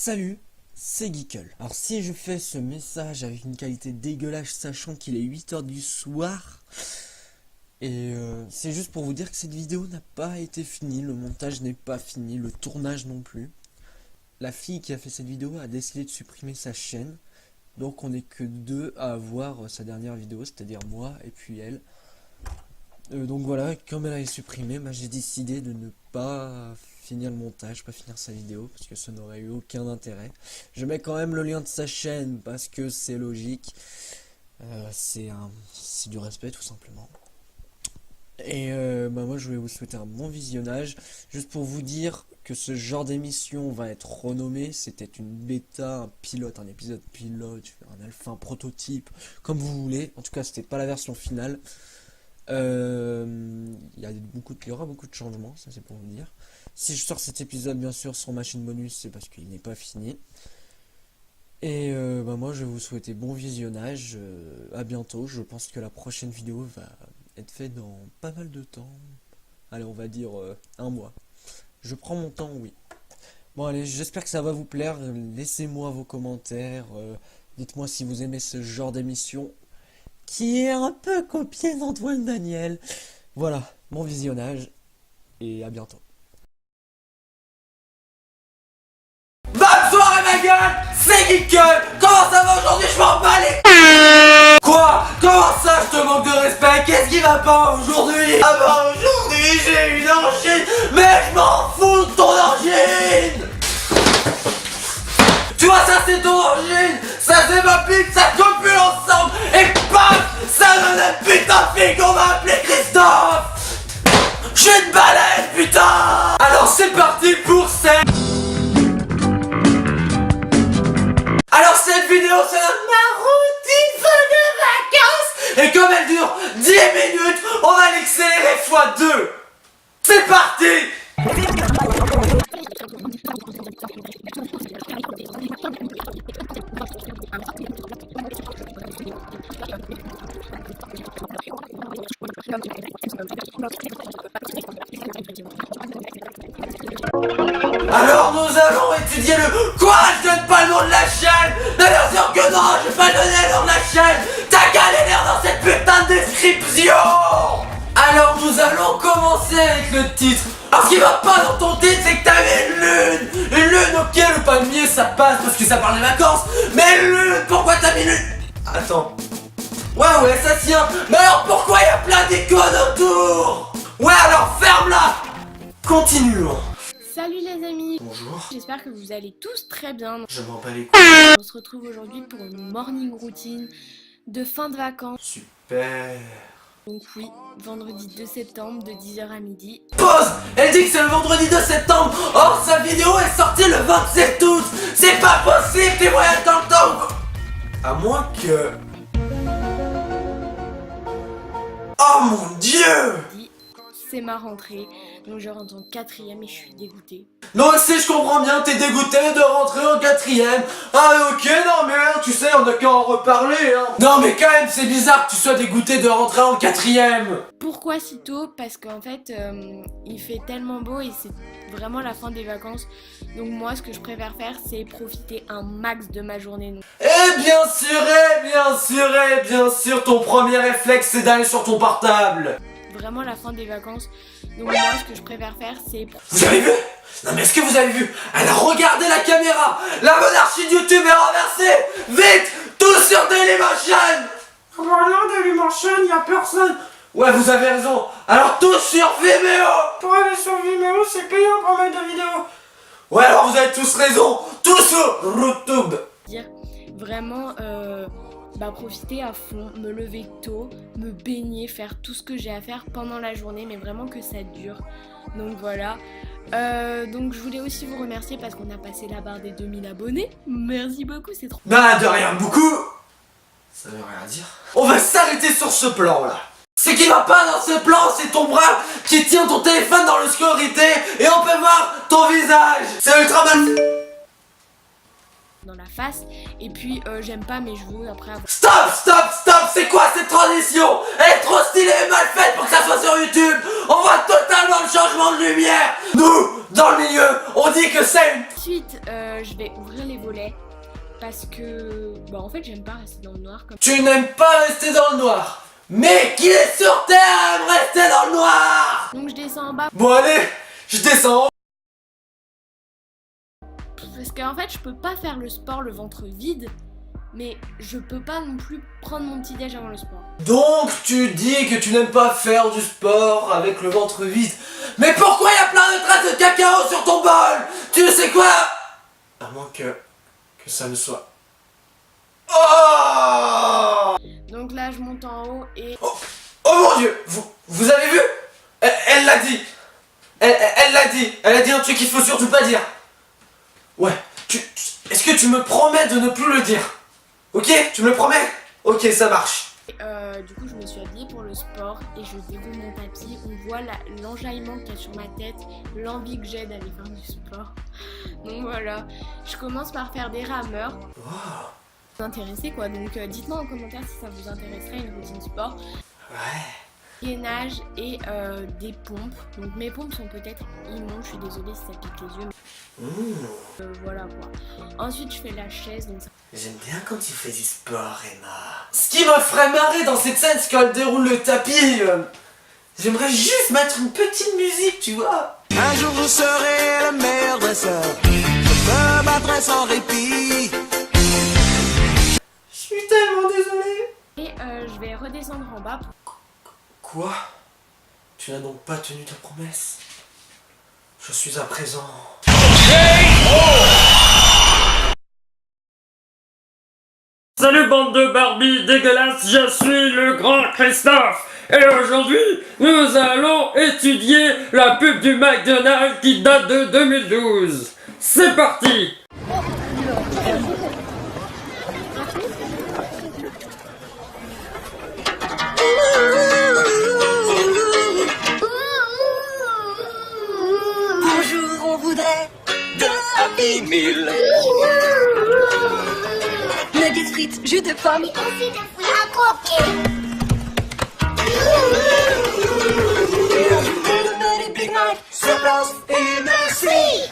Salut, c'est Geekle. Alors si je fais ce message avec une qualité dégueulasse sachant qu'il est 8 h du soir, c'est juste pour vous dire que cette vidéo n'a pas été finie, le montage n'est pas fini, le tournage non plus. La fille qui a fait cette vidéo a décidé de supprimer sa chaîne, donc on n'est que deux à avoir sa dernière vidéo, c'est-à-dire moi et puis elle. Donc voilà, comme elle a été supprimée, j'ai décidé de ne pas finir le montage, pas finir sa vidéo, parce que ça n'aurait eu aucun intérêt. Je mets quand même le lien de sa chaîne, parce que c'est logique. C'est du respect, tout simplement. Et moi, je vais vous souhaiter un bon visionnage. Juste pour vous dire que ce genre d'émission va être renommé. C'était une bêta, un pilote, un épisode pilote, un alpha, un prototype, comme vous voulez. En tout cas, c'était pas la version finale. Il y aura beaucoup de changements, ça c'est pour vous dire. Si je sors cet épisode bien sûr sur ma chaîne bonus, c'est parce qu'il n'est pas fini. Et moi je vais vous souhaiter bon visionnage, à bientôt. Je pense que la prochaine vidéo va être faite dans pas mal de temps. Allez, on va dire un mois. Je prends mon temps, oui. Bon allez, j'espère que ça va vous plaire. Laissez-moi vos commentaires, dites-moi si vous aimez ce genre d'émission qui est un peu copié d'Antoine Daniel. Voilà, bon visionnage, et à bientôt. Bonne soirée ma gueule, c'est Geekle. Comment ça va aujourd'hui? Je m'en bats les... Quoi? Comment ça je te manque de respect? Qu'est-ce qui va pas aujourd'hui? Ah bah aujourd'hui j'ai une angine, mais je m'en fous de ton angine. Tu vois, ça c'est ton angine, ça c'est ma pique, ça copule ensemble, et paf, ça donne un putain de fille qu'on va appeler Christophe. Je suis une baleine, putain. Alors c'est parti pour cette... Alors cette vidéo c'est ma routine de vacances, et comme elle dure 10 minutes, on va l'accélérer x2. C'est parti. Alors nous allons étudier le... Quoi? Je donne pas le nom de la chaîne? Mais bien sûr que non, je vais pas donner le nom de la chaîne. T'as qu'à aller lire dans cette putain de description. Alors nous allons commencer avec le titre. Alors ce qui va pas dans ton titre, c'est que t'avais une lune. Une lune, ok, le palmier ça passe parce que ça parle des vacances. Mais lune, pourquoi t'as mis lune? Attends. Ouais, ça tient. Mais alors pourquoi y a plein d'icônes autour? Ouais, alors ferme-la. Continuons. Salut les amis. Bonjour. J'espère que vous allez tous très bien. Je m'en bats les couilles. On se retrouve aujourd'hui pour une morning routine de fin de vacances. Super. Donc oui, vendredi 2 septembre de 10 h à midi. Pause. Elle dit que c'est le vendredi 2 septembre. Or sa vidéo est sortie le 27 août. C'est pas possible, t'es voyage dans le temps. À moins que... Oh mon dieu. C'est ma rentrée, donc je rentre en 4ème et je suis dégoûtée. Non, je comprends bien, t'es dégoûté de rentrer en 4ème. Ah ok, non mais hein, tu sais, on a qu'à en reparler hein. Non mais quand même, c'est bizarre que tu sois dégoûté de rentrer en 4ème. Pourquoi si tôt? Parce qu'en fait, il fait tellement beau et c'est vraiment la fin des vacances. Donc moi, ce que je préfère faire, c'est profiter un max de ma journée. Et bien sûr, ton premier réflexe c'est d'aller sur ton portable. Vraiment la fin des vacances. Donc moi, ce que je préfère faire, c'est... Vous avez vu? Non mais est-ce que vous avez vu? Elle a regardé la caméra. La monarchie de YouTube est renversée. Vite, tous sur Dailymotion. Oh non, Dailymotion, y'a personne. Ouais, vous avez raison. Alors tous sur Vimeo. Pour aller sur Vimeo, c'est payant pour mettre de vidéos. Ouais, alors vous avez tous raison. Tous sur YouTube. Dire vraiment profiter à fond, me lever tôt, me baigner, faire tout ce que j'ai à faire pendant la journée, mais vraiment que ça dure. Donc voilà. Donc je voulais aussi vous remercier parce qu'on a passé la barre des 2000 abonnés. Merci beaucoup, c'est trop. Bah de rien beaucoup. Ça veut rien dire. On va s'arrêter sur ce plan là. Ce qui va pas dans ce plan, c'est ton bras qui tient ton téléphone dans l'obscurité et on peut voir ton visage. C'est ultra mal. dans la face. Et puis j'aime pas mes cheveux après avoir... Stop, c'est quoi cette transition? Elle est trop stylée et mal faite pour que ça soit sur YouTube. On voit totalement le changement de lumière. Nous, dans le milieu, on dit que c'est une... Ensuite, je vais ouvrir les volets parce que, bah en fait, j'aime pas rester dans le noir comme... Tu n'aimes pas rester dans le noir. Mais qui est sur Terre aime rester dans le noir? Donc je descends en bas Bon allez, je descends. parce qu'en fait, je peux pas faire le sport le ventre vide, mais je peux pas non plus prendre mon petit déj avant le sport. Donc tu dis que tu n'aimes pas faire du sport avec le ventre vide. Mais pourquoi il y a plein de traces de cacao sur ton bol? Tu sais quoi? À moins que ça ne soit... Oh! Donc là, je monte en haut et... Oh mon dieu! Vous avez vu? Elle l'a dit! Elle l'a dit! Elle a dit un truc qu'il faut surtout pas dire! Ouais, est-ce que tu me promets de ne plus le dire? Ok? Tu me le promets? Ok, ça marche. Du coup, je me suis habillée pour le sport et je déroule mon tapis. On voit l'enjaillement qu'il y a sur ma tête, l'envie que j'ai d'aller faire du sport. Donc voilà, je commence par faire des rameurs. Wow. Vous intéressez quoi, donc dites-moi en commentaire si ça vous intéresserait une routine sport. Ouais. Gainage et des pompes. Donc mes pompes sont peut-être immondes, je suis désolée si ça pique les yeux. Mais voilà quoi. Ensuite je fais la chaise. Donc ça... J'aime bien quand tu fais du sport, Emma. Ce qui me ferait marrer dans cette scène, c'est quand elle déroule le tapis. J'aimerais juste mettre une petite musique, tu vois. Un jour je serai le meilleur dresseur. Je me battrai sans répit. Je suis tellement désolé. Et je vais redescendre en bas. Quoi? Tu n'as donc pas tenu ta promesse? Je suis à présent... Salut bande de Barbie dégueulasse, je suis le grand Christophe. Et aujourd'hui, nous allons étudier la pub du McDonald's qui date de 2012. C'est parti! Bonjour, on voudrait de Happy Meal. Nuggets frites, jus de pomme. Et aussi de fruits à croquer. Et le Big Mac, sur place et merci.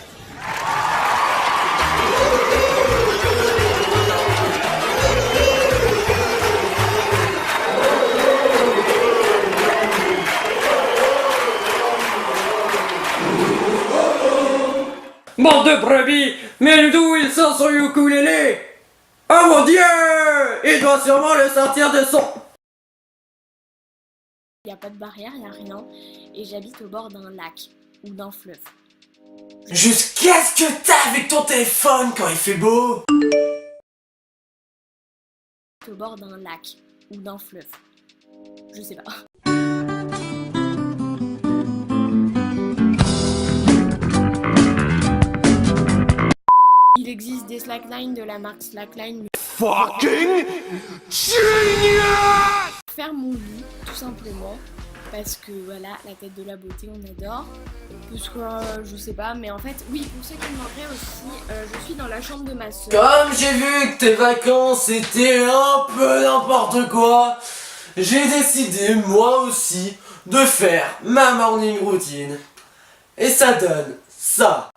Bande de brebis, mais d'où il sort son ukulélé? Oh mon dieu! Il doit sûrement le sortir de son... Il n'y a pas de barrière, il n'y a rien. Et j'habite au bord d'un lac ou d'un fleuve. Juste qu'est-ce que t'as avec ton téléphone quand il fait beau? Au bord d'un lac ou d'un fleuve. Je sais pas. Il existe des slacklines de la marque Slackline. Fucking genius! Faire mon lit, tout simplement. Parce que voilà, la tête de la beauté, on adore. Parce que je sais pas, mais en fait, oui, pour ceux qui me demanderaient aussi, je suis dans la chambre de ma soeur. Comme j'ai vu que tes vacances étaient un peu n'importe quoi, j'ai décidé moi aussi de faire ma morning routine. Et ça donne ça.